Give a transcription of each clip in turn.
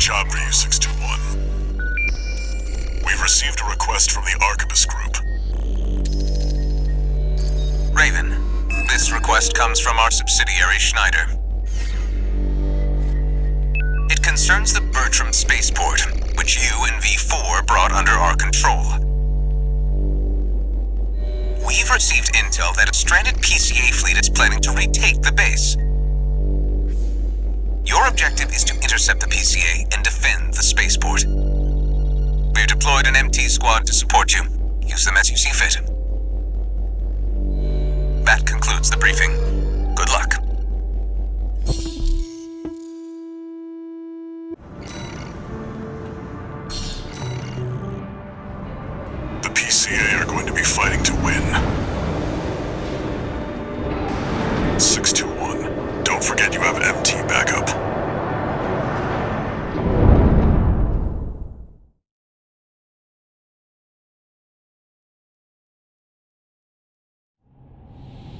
job for you, 621. We've received a request from the Arquebus Group. Raven, this request comes from our subsidiary Schneider. It concerns the Bertram spaceport, which you and V4 brought under our control. We've received intel that a stranded PCA fleet is planning to retake the base. Your objective is to intercept the PCA and defend the spaceport. We've deployed an MT squad to support you. Use them as you see fit. That concludes the briefing. Good luck. The PCA are going to be fighting to win. 621, don't forget you have an MT backup.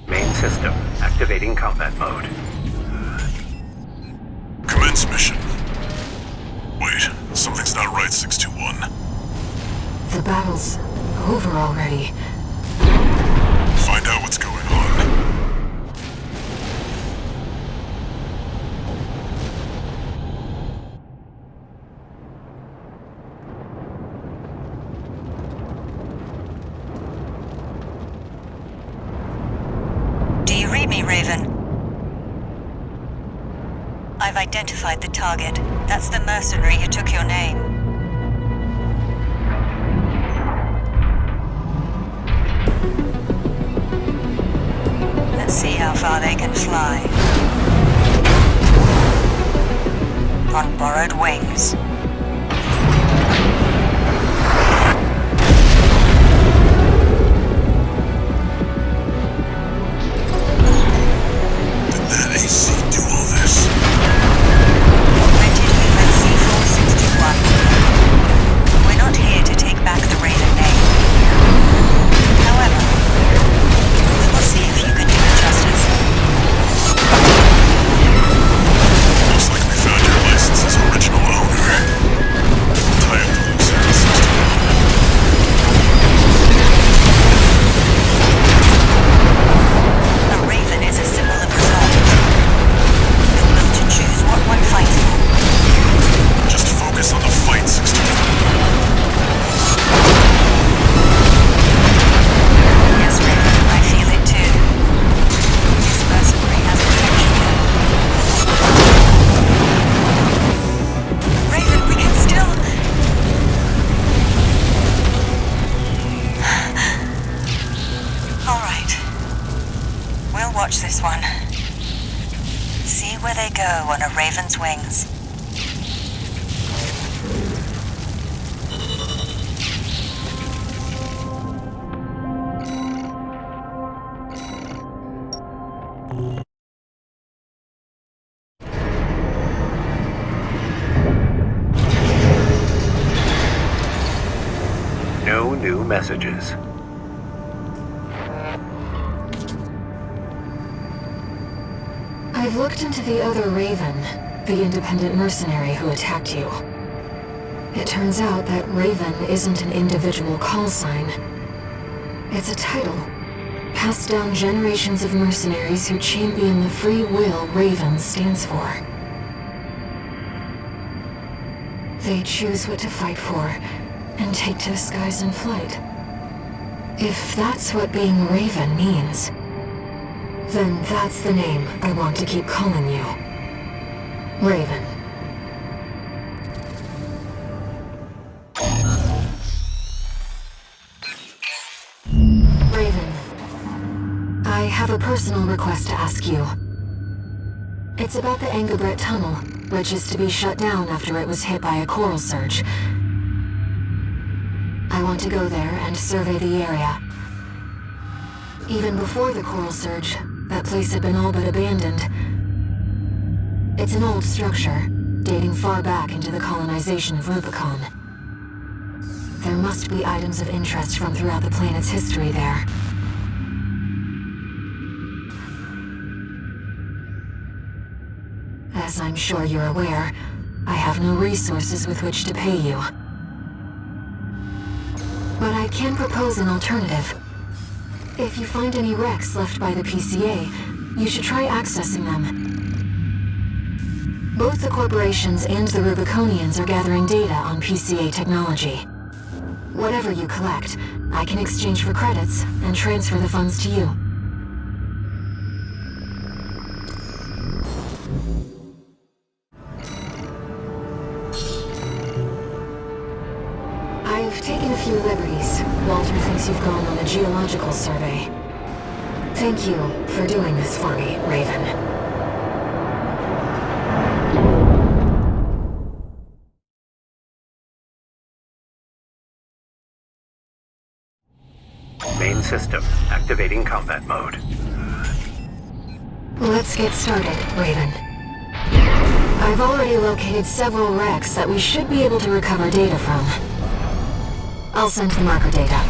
Main system, activating combat mode. Commence mission. Wait, something's not right, 621. The battle's over already. Find out what's going on. Do you read me, Raven? I've identified the target. That's the mercenary who took your name. Let's see how far they can fly. On borrowed wings. Did that AC do all this? Augmented human C4621. We're not here to take back the Raven name. However, we'll see if you can do it justice. Looks like we found your license's original owner. Tie up the loose ends, 621. A raven is a symbol of resolve. The will to choose what one fights for. Just focus on the fight, 621. Yes, Raven, I feel it too. This mercenary has potential. Raven, we can still... All right. We'll watch this one. See where they go on a raven's wings. No new messages. I've looked into the other Raven, the independent mercenary who attacked you. It turns out that Raven isn't an individual call sign. It's a title, passed down generations of mercenaries who champion the free will Raven stands for. They choose what to fight for, and take to the skies in flight. If that's what being a Raven means, then that's the name I want to keep calling you. Raven. Raven, I have a personal request to ask you. It's about the Engabret Tunnel, which is to be shut down after it was hit by a coral surge. I want to go there and survey the area. Even before the coral surge, that place had been all but abandoned. It's an old structure, dating far back into the colonization of Rubicon. There must be items of interest from throughout the planet's history there. As I'm sure you're aware, I have no resources with which to pay you. But I can propose an alternative. If you find any wrecks left by the PCA, you should try accessing them. Both the corporations and the Rubiconians are gathering data on PCA technology. Whatever you collect, I can exchange for credits and transfer the funds to you. I've taken a few liberties. Walter thinks you've gone on a geological survey. Thank you for doing this for me, Raven. Main system activating combat mode. Let's get started, Raven. I've already located several wrecks that we should be able to recover data from. I'll send the marker data.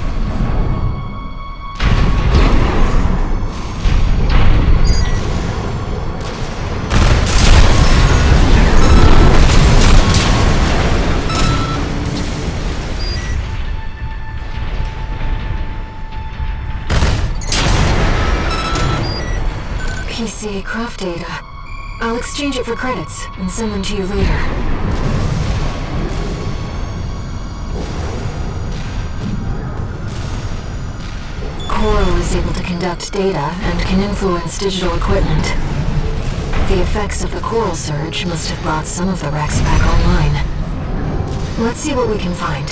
PCA craft data. I'll exchange it for credits and send them to you later. Coral is able to conduct data and can influence digital equipment. The effects of the coral surge must have brought some of the wrecks back online. Let's see what we can find.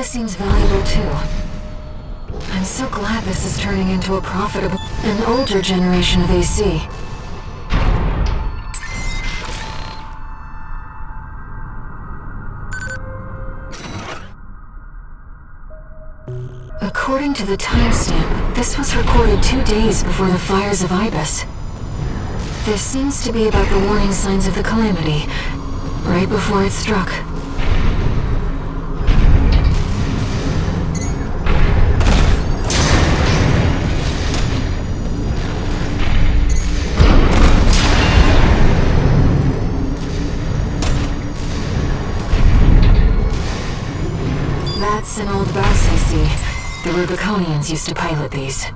Seems valuable too. I'm so glad this is turning into a profitable, an older generation of AC. According to the timestamp, this was recorded 2 days before the fires of Ibis. This seems to be about the warning signs of the calamity, right before it struck. That's an old bus I see. The Rubiconians used to pilot these.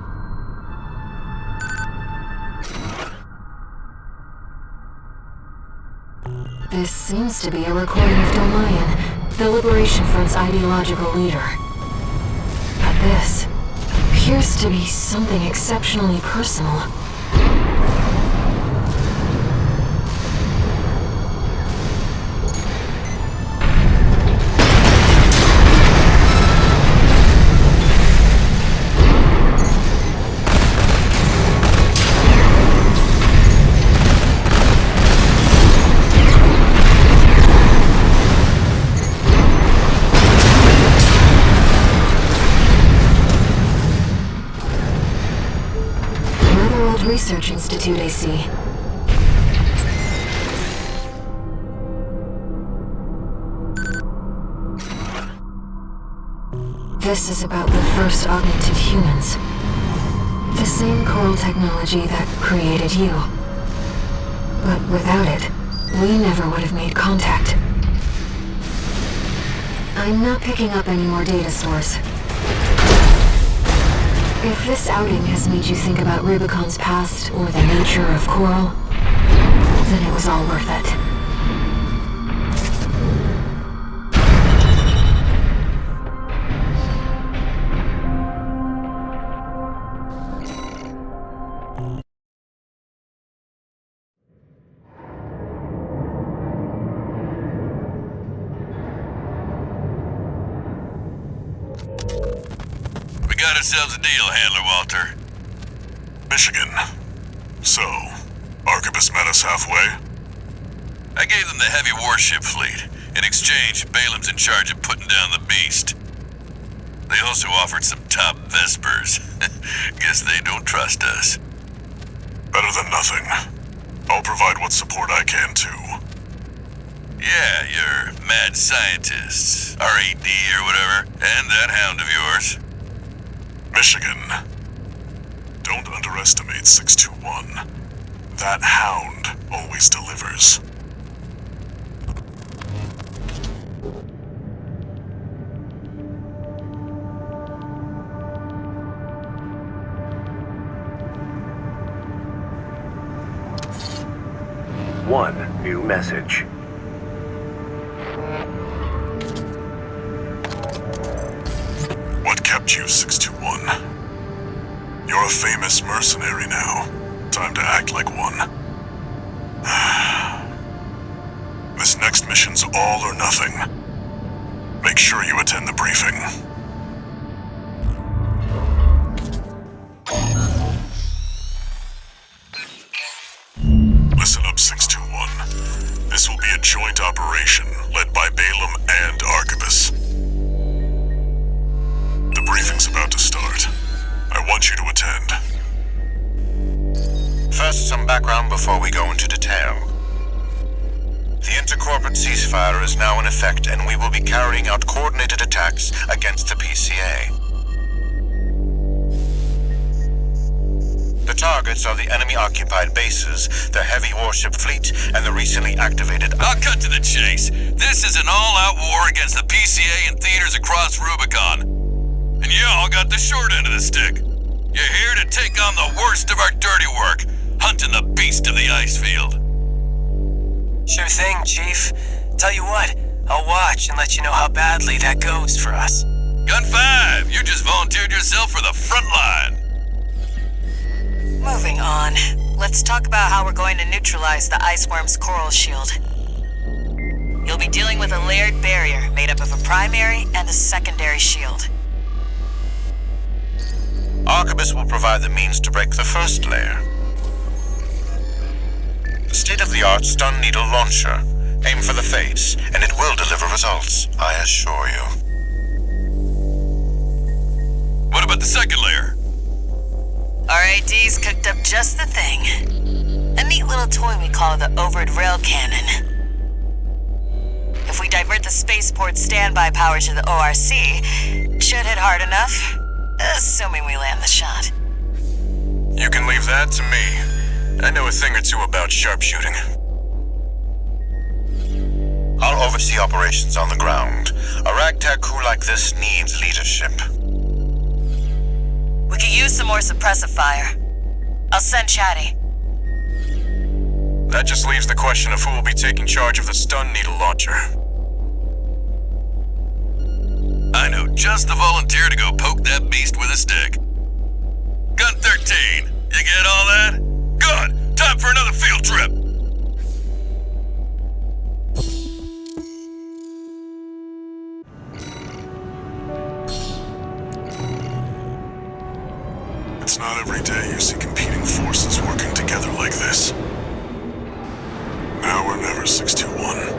This seems to be a recording of Domayan, the Liberation Front's ideological leader. But this appears to be something exceptionally personal. Research Institute, I see. This is about the first augmented humans. The same coral technology that created you. But without it, we never would have made contact. I'm not picking up any more data stores. If this outing has made you think about Rubicon's past or the nature of Coral, then it was all worth it. got ourselves a deal, Handler Walter. Michigan. So, Arquebus met us halfway? I gave them the heavy warship fleet. In exchange, Balaam's in charge of putting down the beast. They also offered some top Vespers. Guess they don't trust us. Better than nothing. I'll provide what support I can, too. Yeah, your mad scientists, RAD or whatever, and that hound of yours. Michigan. Don't underestimate 621. That hound always delivers. One new message. What kept you, 621? You're a famous mercenary now. Time to act like one. This next mission's all or nothing. Make sure you attend the briefing. Listen up, 621. This will be a joint operation led by Balaam and Arquebus. The briefing's about to start. I want you to attend. First, some background before we go into detail. The intercorporate ceasefire is now in effect, and we will be carrying out coordinated attacks against the PCA. The targets are the enemy-occupied bases, the heavy warship fleet, and the recently activated... I'll cut to the chase. This is an all-out war against the PCA and theaters across Rubicon. And y'all got the short end of the stick. You're here to take on the worst of our dirty work, hunting the beast of the ice field. Sure thing, Chief. Tell you what, I'll watch and let you know how badly that goes for us. Gun 5, you just volunteered yourself for the front line. Moving on. Let's talk about how we're going to neutralize the iceworm's coral shield. You'll be dealing with a layered barrier made up of a primary and a secondary shield. Arquebus will provide the means to break the first layer. The state-of-the-art stun needle launcher. Aim for the face, and it will deliver results, I assure you. What about the second layer? RAD's cooked up just the thing. A neat little toy we call the Overed Rail Cannon. If we divert the spaceport standby power to the ORC, should hit hard enough, assuming we land the shot. You can leave that to me. I know a thing or two about sharpshooting. I'll oversee operations on the ground. A ragtag crew like this needs leadership. We could use some more suppressive fire. I'll send Chatty. That just leaves the question of who will be taking charge of the stun needle launcher. I know just the volunteer to go poke that beast with a stick. Gun 13, you get all that? Good! Time for another field trip! It's not every day you see competing forces working together like this. Now or never, 621.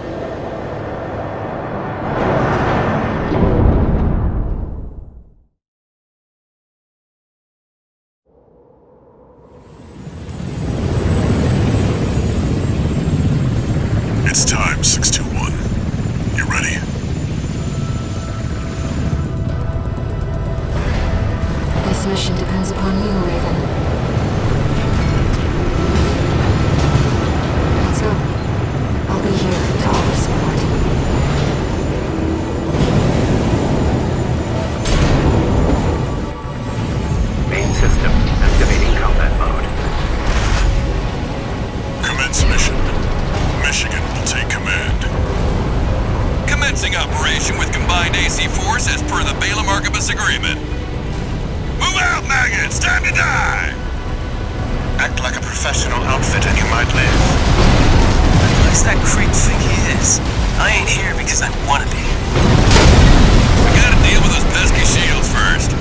It's time, 621. You ready? This mission depends upon you, Raven. Let's go. I'll be here to offer support. Main system activating combat mode. Commence mission. Michigan will take command. Commencing operation with combined AC force as per the Balaam Arquebus agreement. Move out, maggots! Time to die! Act like a professional outfit and you might live. What does that creep think he is? I ain't here because I wanna be. We gotta deal with those pesky shields first.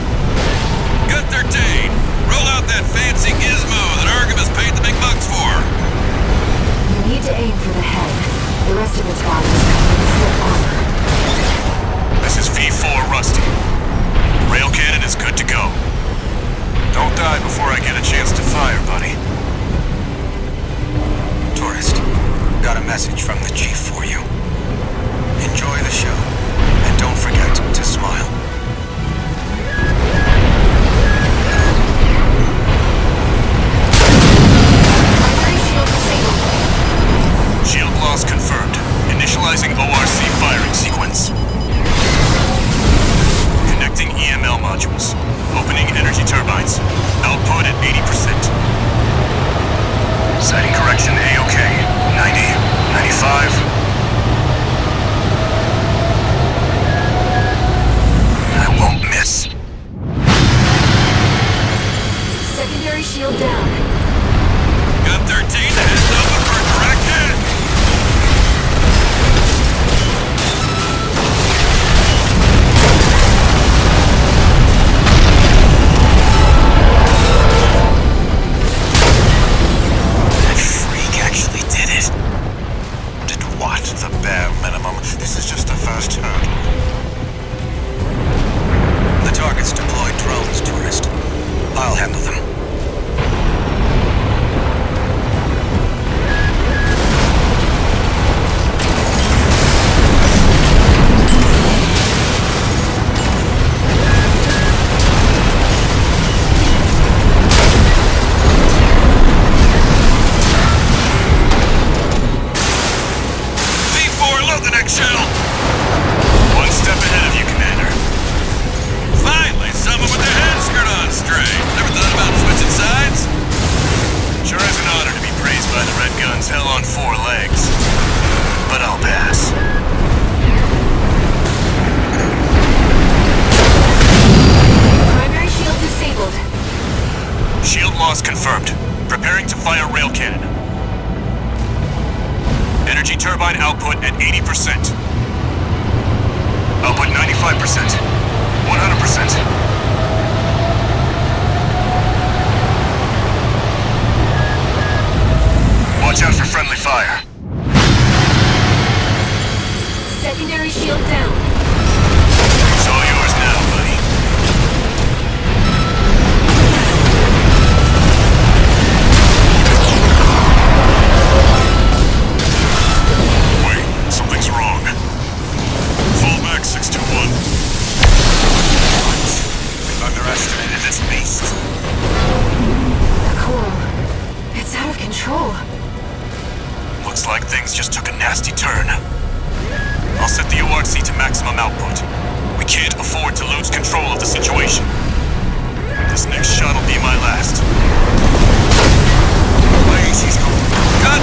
first hurdle. The target's deployed drones, tourist. I'll handle them. V4, load the next shell! One step ahead of you, Commander. Finally, someone with their head skirt on straight. Never thought about switching sides? Sure is an honor to be praised by the Red Guns hell on 4 legs. But I'll pass. Primary shield disabled. Shield loss confirmed. Preparing to fire rail cannon. Energy turbine output at 80%. Output 95%. 100%. Watch out for friendly fire. Secondary shield down. It's all yours now, buddy. Wait, something's wrong. Fall back, 621. We've underestimated this beast. The coral. It's out of control. Looks like things just took a nasty turn. I'll set the ORC to maximum output. We can't afford to lose control of the situation. This next shot'll be my last. Wait, she's gone. Cut